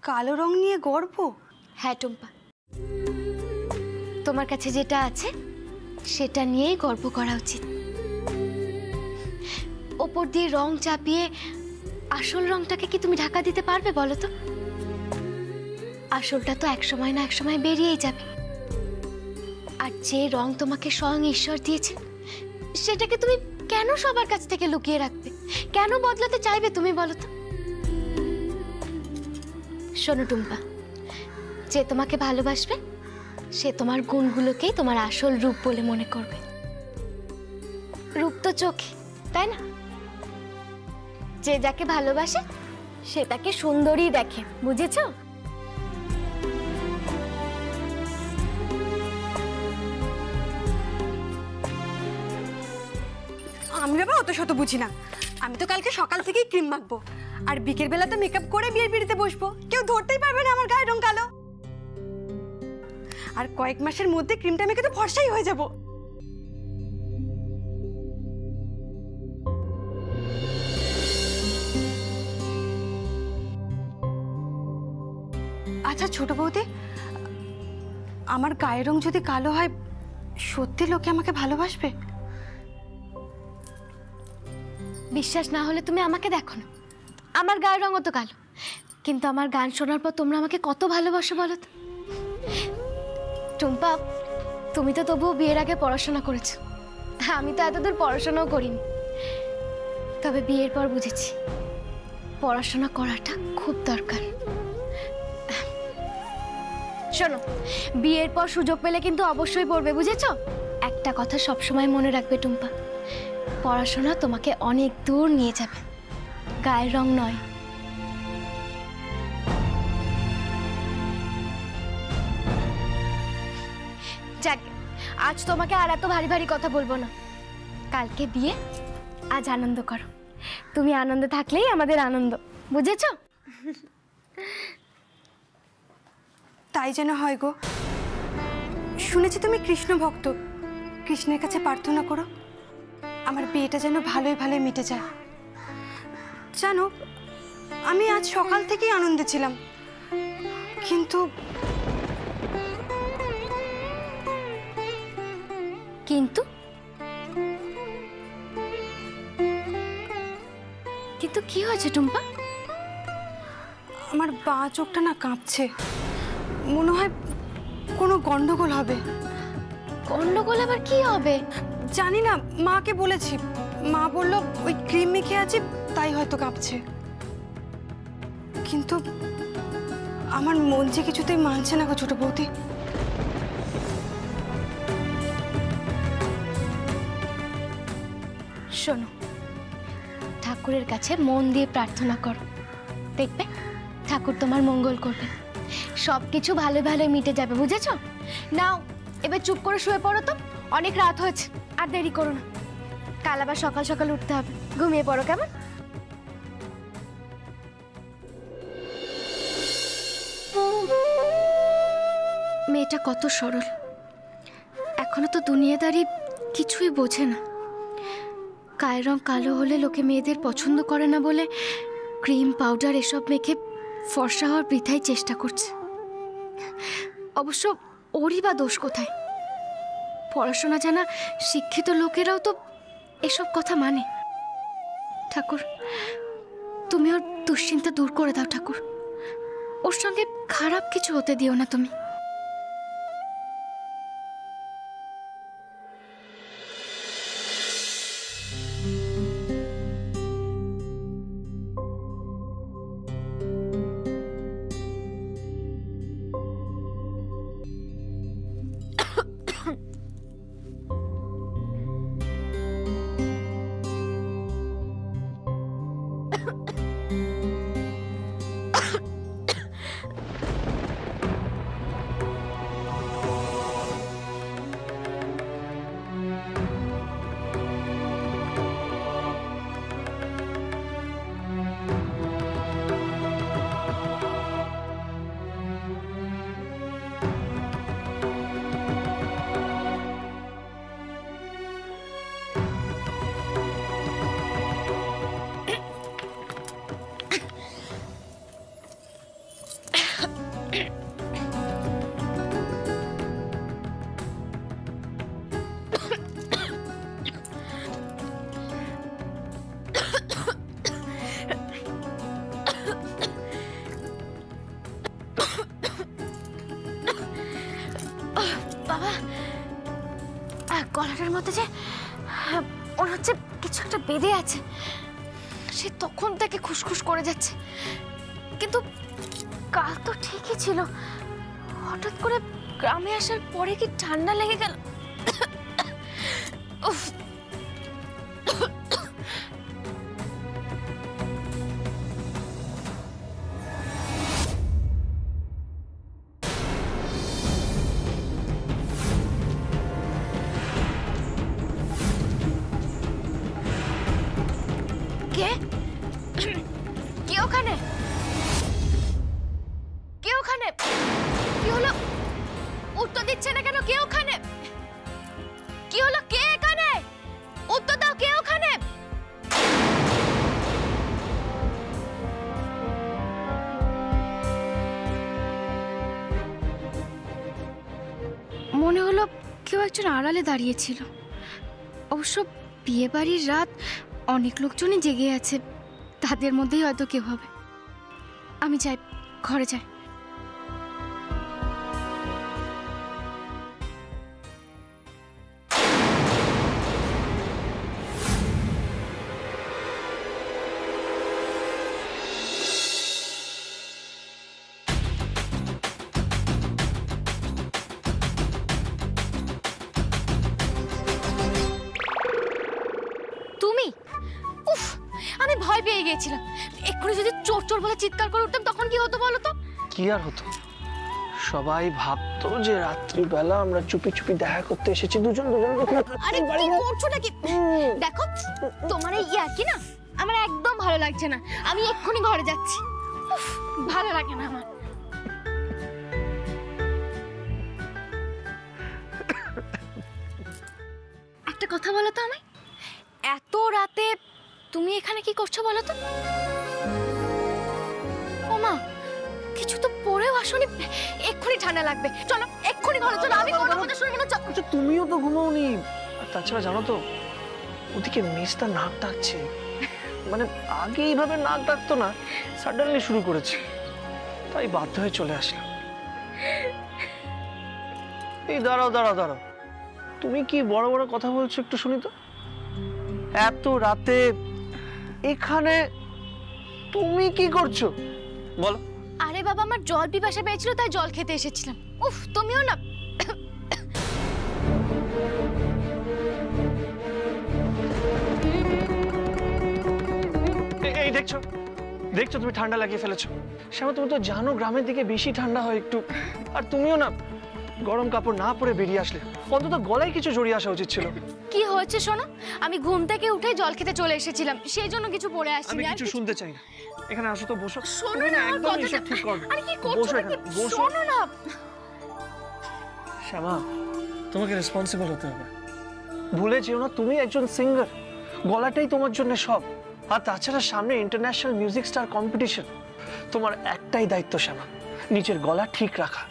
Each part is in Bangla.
কালো রং নিয়ে গর্ব? হ্যাঁ টুম্পা, তোমার কাছে যেটা আছে সেটা নিয়েই গর্ব করা উচিত। ওপর দিয়ে রং চাপিয়ে আসল রংটাকে কি তুমি ঢাকা দিতে পারবে বলো তো? আসলটা তো একসময় না একসময় বেরিয়েই যাবে। আর যে রং তোমাকে স্বয়ং ঈশ্বর দিয়েছে সেটাকে তুমি কেন সবার কাছ থেকে লুকিয়ে রাখবে? কেন বদলাতে চাইবে তুমি বলো তো? শোনো টুম্পা, যে তোমাকে ভালোবাসবে সে তোমার গুণগুলোকেই তোমার আসল রূপ বলে মনে করবে। রূপ তো চোখে, তাই না? যে যাকে ভালোবাসে সে তাকে সুন্দরী দেখে, বুঝেছো? আমি বাবা অত শত বুঝি না। আমি তো কালকে সকাল থেকেই ক্রিম মাখবো আর বিকেল বেলাতে মেকআপ করে বিয়ের পিড়িতে বসবো। কেউ ধরতেই পারবে না আমার গায়ের রং কালো। আর কয়েক মাসের মধ্যে ক্রিমটা মেখে তো ফর্সাই হয়ে যাব। আচ্ছা ছোট বৌদি, আমার গায়ের রং যদি কালো হয় সত্যি লোকে আমাকে ভালোবাসবে? বিশ্বাস না হলে তুমি আমাকে দেখো না, আমার গায়ের রঙও তো কালো, কিন্তু আমার গান শোনার পর তোমরা আমাকে কত ভালোবাসো বলো তো? টুম্পা, তুমি তো তবুও বিয়ের আগে পড়াশোনা করেছো, আমি তো এতদূর পড়াশোনাও করিনি। তবে বিয়ের পর বুঝেছি পড়াশোনা করাটা খুব দরকার। শোনো, বিয়ের পর সুযোগ পেলে কিন্তু অবশ্যই পড়বে, বুঝেছো? একটা কথা সবসময় মনে রাখবে টুম্পা, পড়াশোনা তোমাকে অনেক দূর নিয়ে যাবে, গায়ের রং নয়। যাক, আজ তোমাকে আর এত ভারী ভারী কথা বলবো না। কালকে বিয়ে, আজ আনন্দ করো। তুমি আনন্দে থাকলেই আমাদের আনন্দ, বুঝেছো? তাই যেন হয় গো। শুনেছি তুমি কৃষ্ণ ভক্ত, কৃষ্ণের কাছে প্রার্থনা করো আমার বিয়েটা যেন ভালোই ভালোই মিটে যায়। জানো, আমি আজ সকাল থেকেই আনন্দে ছিলাম, কিন্তু কিন্তু কিন্তু কি হয়েছে টুম্পা? আমার বাঁ চোখটা না কাঁপছে, মনে হয় কোনো গন্ডগোল হবে। গন্ডগোল আবার কি হবে? জানি না, মাকে বলেছি, মা বলল ওই ক্রিম মেখে আছে তাই হয়তো কাঁপছে। কিন্তু আমার মন যে কিছুতেই মানছে না গো ছোট বৌদি। শোনো, ঠাকুরের কাছে মন দিয়ে প্রার্থনা করো, দেখবে ঠাকুর তোমার মঙ্গল করবে, সবকিছু ভালো ভালো মিটে যাবে, বুঝেছো? নাও এবার চুপ করে শুয়ে পড়ো তো, অনেক রাত হয়েছে, আর দেরি করো না, কাল আবার সকাল সকাল উঠতে হবে। ঘুমিয়ে পড়ো কেমন? মেয়েটা কত সরল, এখনো তো দুনিয়াদারি কিছুই বোঝে না। গায়ের রং কালো হলে লোকে মেয়েদের পছন্দ করে না বলে ক্রিম পাউডার এসব মেখে ফর্সা হওয়ার বৃথাই চেষ্টা করছে। অবশ্য ওরই বা দোষ কোথায়? পড়াশোনা জানা শিক্ষিত লোকেরাও তো এসব কথা মানে। ঠাকুর, তুমি ওর দুশ্চিন্তা দূর করে দাও ঠাকুর, ওর সঙ্গে খারাপ কিছু হতে দিও না তুমি। গলাটার মধ্যে যে মনে হচ্ছে কিছু একটা বেঁধে আছে। সে তখন থেকে খুসখুস করে যাচ্ছে, কিন্তু কাল তো ঠিকই ছিল। হঠাৎ করে গ্রামে আসার পরে কি ঠান্ডা লেগে গেল? উফ, কে কে ওখানে? কে ওখানে? কি হলো? উত্তর দিচ্ছে না কেন? কে ওখানে? কি হলো? কে এখানে? উত্তর দাও, কে ওখানে? মনে হলো কেউ একজন আড়ালে দাঁড়িয়েছিল। অবশ্য বিয়ে বাড়ির রাত, অনেক লোকজনই জেগে আছে, তাদের মধ্যেই হয়তো কেউ হবে। আমি যাই, ঘরে যাই। তুমি? উফ, আমি ভয় পেয়ে গিয়েছিলাম। এক্ষুনি যদি চোর চোর বলে চিৎকার করে উঠতাম তখন কি হতো বলো তো? কি আর হতো, সবাই ভাবতো যে রাত্রিবেলা আমরা চুপি চুপি দেখা করতে এসেছি দুজন দুজন। আরে কি করছো নাকি? দেখো, তোমার এই ইয়ার্কি না আমার একদম ভালো লাগছে না। আমি এক্ষুনি ঘরে যাচ্ছি। উফ, ভালো লাগে না আমার। একটা কথা বলো তো আমায়, এত রাতে তুমি এখানে কি করছো বলো তো? ওমা, কিছু তো পরেও আসনি। এক্ষুনি ঠান্ডা লাগবে, চলো এক্ষুনি ঘরে চলো। আমি কোনো কথা শুনবো না। আচ্ছা, তুমিও তো ঘুমাওনি। আর তাছাড়া জানো তো, ওদিকে মেজটা নাক ডাকছে। মানে আগে এইভাবে নাক ডাকতো না, সাডেনলি শুরু করেছে, তাই বাধ্য হয়ে চলে আসলাম। এই দাঁড়াও দাঁড়াও দাঁড়াও, তুমি কি বড় বড় কথা বলছো একটু শুনি তো। এত রাতে এখানে তুমি কি করছো বলো? আরে বাবা, আমার জল পিপাসা পেয়েছিল তাই জল খেতে এসেছিলাম। উফ, তুমিও না। এই দেখছো দেখছো, তুমি ঠান্ডা লাগিয়ে ফেলেছো। শ্যামা, তুমি তো জানো গ্রামের দিকে বেশি ঠান্ডা হয় একটু। আর তুমিও না গরম কাপড় না পরে বেরিয়ে আসলে, অন্তত গলায় কিছু জড়িয়ে আসা উচিত ছিল। কি হয়েছে শোনো, আমি ঘুম থেকে উঠে জল খেতে চলে এসেছিলাম, সেই জন্য কিছু পরে আসিনি। আমি কিছু শুনতে চাই না। এখানে আসো তো, বসো। শোনো না, একদম এসব ঠিক করো। আরে কি করছো? বসো এখানে, বসো। শোনো না। শ্যামা, তোমাকে রেসপন্সিবল হতে হবে। ভুলে যেও না, তুমি একজন সিঙ্গার, গলাটাই তোমার জন্য সব। আর তাছাড়া সামনে ইন্টারন্যাশনাল মিউজিক স্টার কম্পিটিশন। তোমার একটাই দায়িত্ব শ্যামা, নিজের গলা ঠিক রাখা।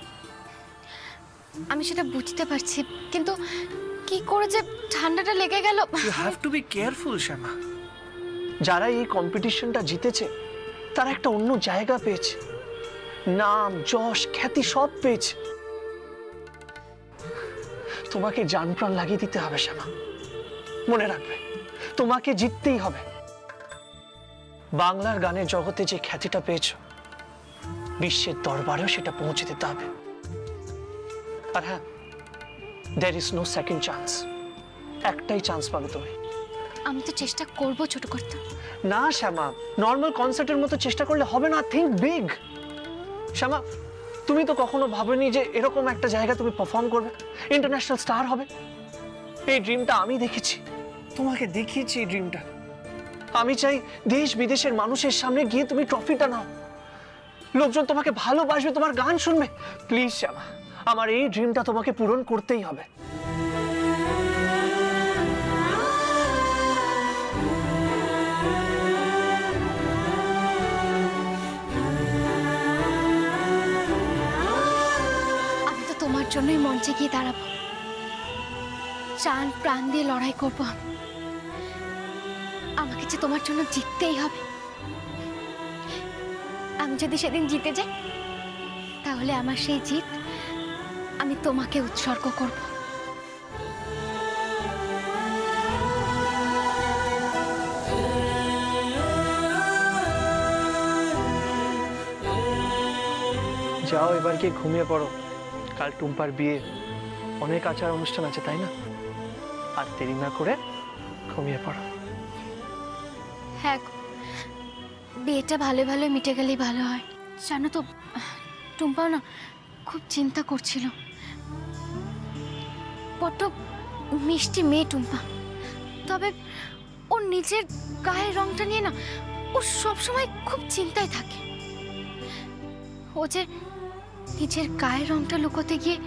আমি সেটা বুঝতে পারছি, কিন্তু কি করে যে ঠান্ডাটা লেগে গেল। You have to be careful Shyama. যারা এই কম্পিটিশনটা জিতেছে তারা একটা অন্য জায়গা পেয়েছে, নাম যশ খ্যাতি সব পেয়েছে। তোমাকে জান প্রাণ লাগিয়ে দিতে হবে শ্যামা। মনে রাখবে, তোমাকে জিততেই হবে। বাংলার গানের জগতে যে খ্যাতিটা পেয়েছো, বিশ্বের দরবারেও সেটা পৌঁছে দিতে হবে। আর হ্যাঁ, there is no second chance. একটাই চান্স পাবে তুমি। আমি তো চেষ্টা করব ছোট করতে। না শ্যামা, নর্মাল কনসার্টের মতো চেষ্টা করলে হবে না। Think big. শ্যামা, তুমি তো কখনো ভাবেনি যে এরকম একটা জায়গা তুমি পারফর্ম করবে, ইন্টারন্যাশনাল স্টার হবে। এই ড্রিমটা আমি দেখেছি, তোমাকে দেখিয়েছি এই ড্রিমটা। আমি চাই দেশ বিদেশের মানুষের সামনে গিয়ে তুমি ট্রফিটা নাও, লোকজন তোমাকে ভালোবাসবে, তোমার গান শুনবে। প্লিজ শ্যামা, আমার এই ড্রিমটা তোমাকে পূরণ করতেই হবে। আমি তো তোমার জন্যই মঞ্চে গিয়ে দাঁড়াবো, জান প্রাণ দিয়ে লড়াই করবো। আমাকে যে তোমার জন্য জিততেই হবে। আমি যদি সেদিন জিতে যাই, তাহলে আমার সেই জিত আমি তোমাকে উৎসর্গ করব। যাও এবার গিয়ে ঘুমিয়ে পড়ো, কাল টুম্পার বিয়ে, অনেক আচার অনুষ্ঠান আছে তাই না? আর দেরি না করে ঘুমিয়ে পড়ো। হ্যাঁ, বিয়েটা ভালো ভালো মিটে গেলেই ভালো হয়। জানো তো, টুম্পাও না খুব চিন্তা করছিল। বড্ড মিষ্টি মেয়ে টুম্পা, তবে ওর নিজের গায়ের রংটা নিয়ে না ও সবসময় খুব চিন্তায় থাকে। ও যে নিজের গায়ের রংটা লুকোতে গিয়ে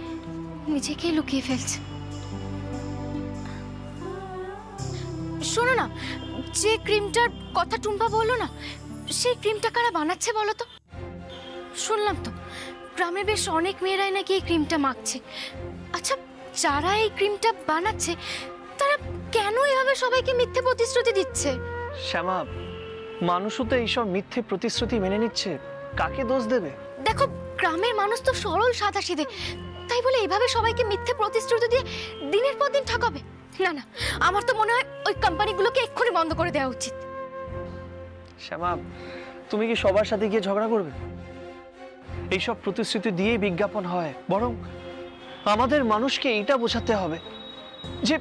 নিজেকেই লুকিয়ে ফেলছে। শোনো না, যে ক্রিমটার কথা টুম্পা বললো না, সেই ক্রিমটা কারা বানাচ্ছে বলো তো? শুনলাম তো গ্রামের বেশ অনেক মেয়েরাই নাকি এই ক্রিমটা মাখছে। আচ্ছা, যারা এই ক্রিমটা বানাচ্ছে তারা কেন এভাবে সবাইকে মিথ্যে প্রতিশ্রুতি দিচ্ছে? শ্যামা, মানুষও তো এইসব মিথ্যে প্রতিশ্রুতি মেনে নিচ্ছে, কাকে দোষ দেবে? দেখো, গ্রামের মানুষ তো সরল সাদাসিধে, তাই বলে এইভাবে সবাইকে মিথ্যে প্রতিশ্রুতি দিয়ে দিনের পর দিন ঠকাবে? না না, আমার তো মনে হয় ওই কোম্পানিগুলোকে এক্ষুনি বন্ধ করে দেওয়া উচিত। শ্যামা, তুমি কি সবার সাথে গিয়ে ঝগড়া করবে? এইসব প্রতিশ্রুতি দিয়েই বিজ্ঞাপন হয়। বরং আমাদের মানুষকে এইটা বোঝাতে হবে যে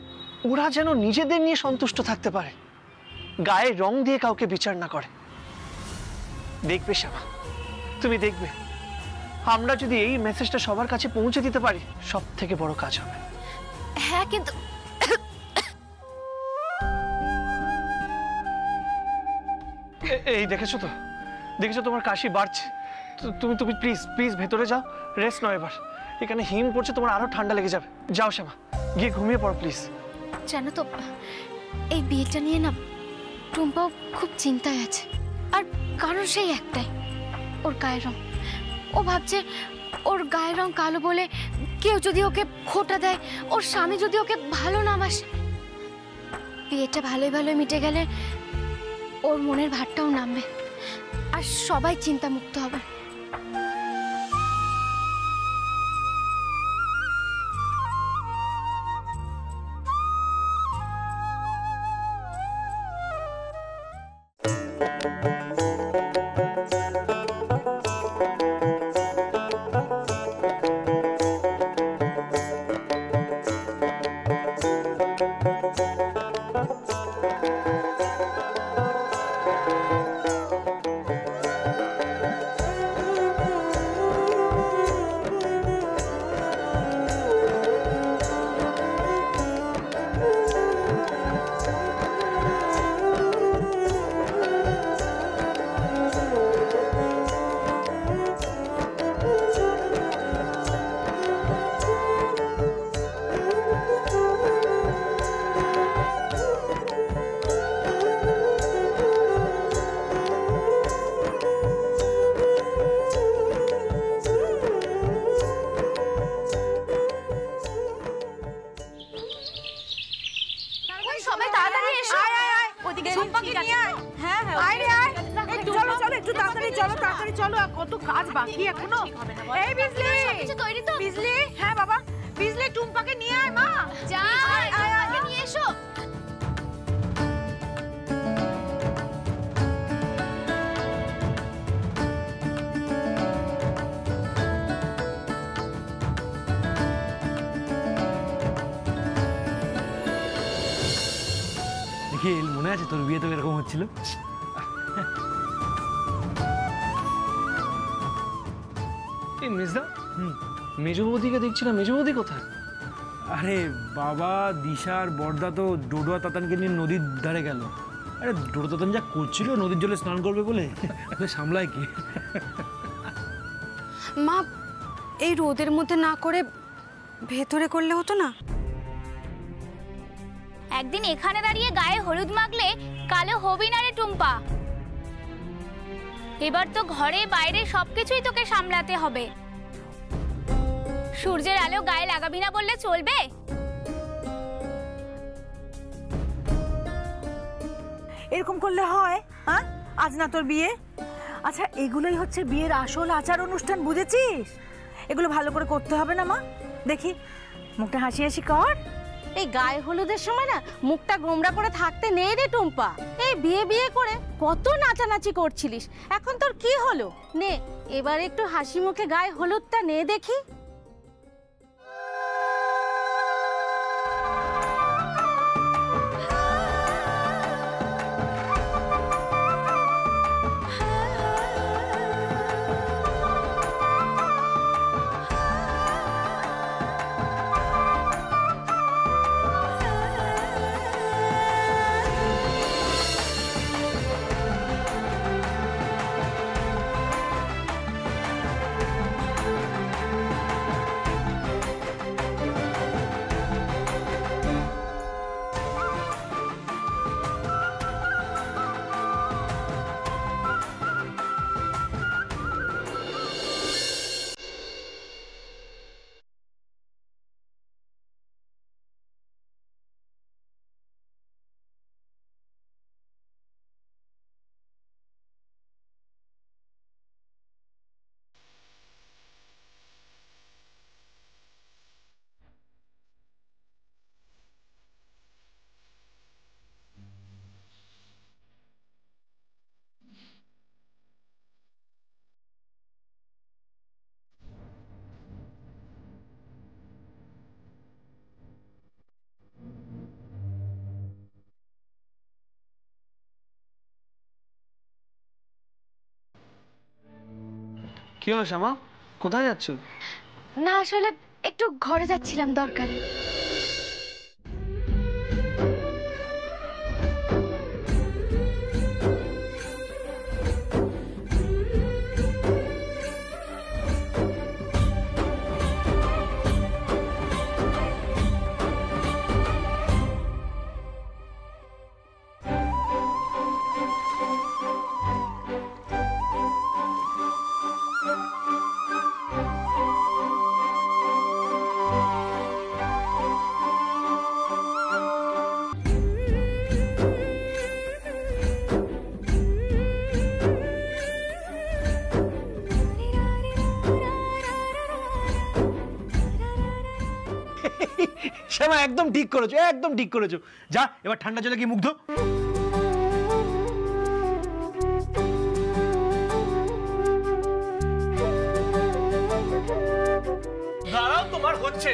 ওরা যেন নিজেদের নিয়ে সন্তুষ্ট থাকতে পারে, গায়ের রং দিয়ে কাউকে বিচার না করে। দেখবে শ্যামা, তুমি দেখবে, আমরা যদি এই মেসেজটা সবার কাছে পৌঁছে দিতে পারি, সব থেকে বড় কাজ হবে। হ্যাঁ, কিন্তু এই দেখেছো তো, দেখেছো তোমার কাশি বাড়ছে। তুমি তুমি প্লিজ প্লিজ ভেতরে যাও, রেস্ট নাও। এবার এখানে হিম পড়ছে, তোমার আরো ঠান্ডা লেগে যাবে। যাও শ্যামা, গিয়ে ঘুমিয়ে পড়ো প্লিজ। জানো তো, এই বিয়েটা নিয়ে না টুম্পাও খুব চিন্তায় আছে। আর কারণ সেই একটাই, ওর গায়ের রং। ও ভাবছে ওর গায়ের রং কালো বলে কেউ যদি ওকে খোঁটা দেয়, ওর স্বামী যদি ওকে ভালো না বাসে, বিয়েটা ভালোই ভালোই মিটে গেলে ওর মনের ভারটাও নামবে আর সবাই চিন্তামুক্ত হবে। সবাই তাড়াতাড়ি এসো। ওদিকে টুম্পাকে নিয়ে আয়। হ্যাঁ হ্যাঁ, আয় রে আয়। চলো চলো, একটু তাড়াতাড়ি চলো, তাড়াতাড়ি চলো, কত কাজ বাকি এখনো। এই বিজলি, সবকিছু তৈরি তো? বিজলি, হ্যাঁ বাবা, বিজলি টুম্পাকে নিয়ে আয় মা। যাই, আগে নিয়ে এসো। নিখিল, মনে আছে তোর বিয়ে তো এরকম হচ্ছিল? এই মির্জা, মেজো বৌদিকে দেখছি না, মেজো বৌদি কোথায়? আরে বাবা, দিশার বড়দা তো ডোডুয়া তাতানকে নিয়ে নদীর ধারে গেল। আরে ডোডুয়া তাতান যা করছিল নদীর জলে স্নান করবে বলে, ওকে সামলায় কি? মা, এই রোদের মধ্যে না করে ভেতরে করলে হতো না? একদিন এখানে দাঁড়িয়ে গায়ে হলুদ মাখলে কালো হবি না রে টুম্পা। এবার তো ঘরে বাইরে সবকিছুই তোকে সামলাতে হবে। সূর্যের আলো গায়ে লাগাবি না বললে চলবে? এরকম করলে হয়? হ্যাঁ, আজ না তোর বিয়ে? আচ্ছা, এগুলোই হচ্ছে বিয়ের আসল আচার অনুষ্ঠান, বুঝেছিস? এগুলো ভালো করে করতে হবে না মা? দেখি মুখটা হাসি হাসি কর। এই গায়ে হলুদের সময় না মুখটা গোমড়া করে থাকতে নেই রে টুম্পা। এই বিয়ে বিয়ে করে কত নাচানাচি করছিলিস, এখন তোর কি হলো? নে এবার একটু হাসি মুখে গায়ে হলুদটা নে দেখি। কি হলো শ্যামা, কোথায় যাচ্ছ? না আসলে একটু ঘরে যাচ্ছিলাম দরকারে। শ্যামা একদম ঠিক করেছো, একদম ঠিক করেছো। যা এবার ঠান্ডা জলে কি মুখ ধো। দাঁড়াও, তোমার হচ্ছে।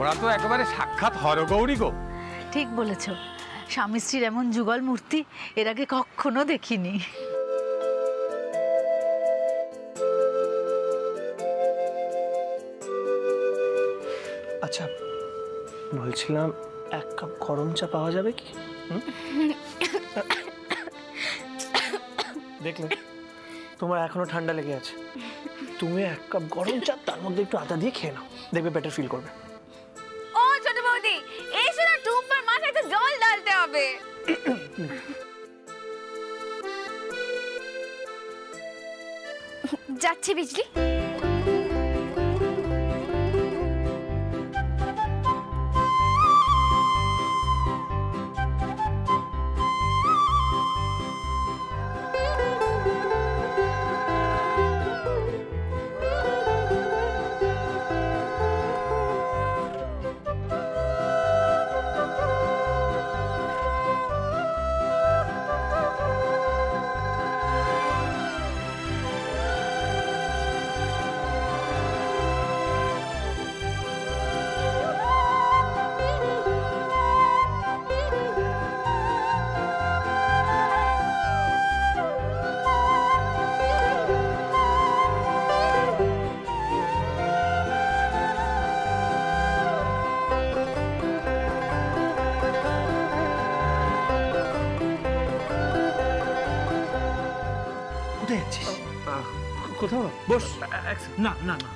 ওরা তো একেবারে সাক্ষাৎ হরগৌরী গো। ঠিক বলেছ, স্বামী স্ত্রীর এমন যুগল মূর্তি এর আগে কখনো দেখিনি। আচ্ছা বলছিলাম, এক কাপ গরম চা পাওয়া যাবে কি? দেখলে তোমার এখনো ঠান্ডা লেগে আছে, তুমি এক কাপ গরম চা তার মধ্যে একটু আদা দিয়ে খেয়ে নাও, দেখবে বেটার ফিল করবে। ও ছোট বৌদি, এই শোনা টুম্পার মাথায় তো জল ঢালতে হবে। যাচ্ছি বিজলি। কোথায় যাচ্ছিস? কোথাও বস। এক second। না না না